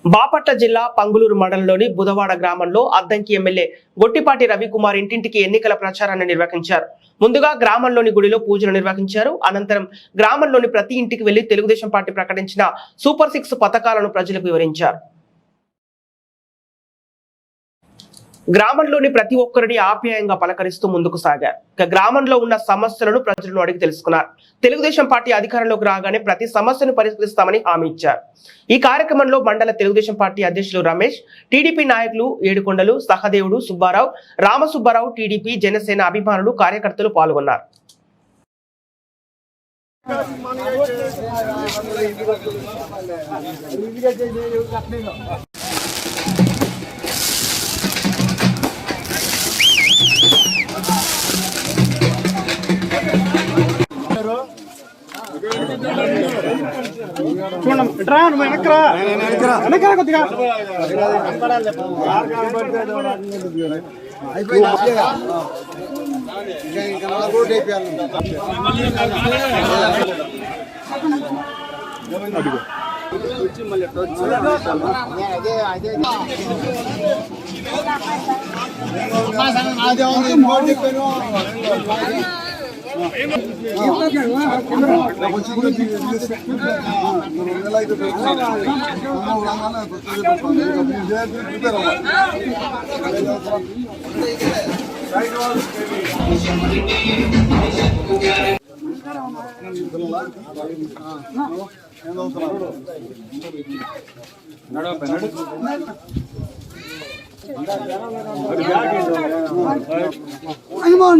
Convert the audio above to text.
బాపట్ల జిల్లా పంగులూరు మండలంలోని బుధవాడ గ్రామంలో అద్దంకి ఎమ్మెల్యే గొట్టిపాటి రవికుమార్ ఇంటింటికి ఎన్నికల ప్రచారాన్ని నిర్వహించారు. ముందుగా గ్రామంలోని గుడిలో పూజలు నిర్వహించారు. అనంతరం గ్రామంలోని ప్రతి ఇంటికి వెళ్లి తెలుగుదేశం పార్టీ ప్రకటించిన సూపర్ 6 పథకాలను ప్రజలకు వివరించారు. గ్రామంలోని ప్రతి ఒక్కరిని ఆప్యాయంగా పలకరిస్తూ ముందుకు సాగారు. గ్రామంలో ఉన్న సమస్యలను ప్రజలను అడిగి తెలుసుకున్నారు. తెలుగుదేశం పార్టీ అధికారంలోకి రాగానే ప్రతి సమస్యను పరిష్కరిస్తామని హామీ ఇచ్చారు. ఈ కార్యక్రమంలో మండల తెలుగుదేశం పార్టీ అధ్యక్షులు రమేష్, టీడీపీ నాయకులు ఏడుకొండలు, సహదేవుడు, సుబ్బారావు, రామసుబ్బారావు, టీడీపీ, జనసేన అభిమానులు, కార్యకర్తలు పాల్గొన్నారు. I'm on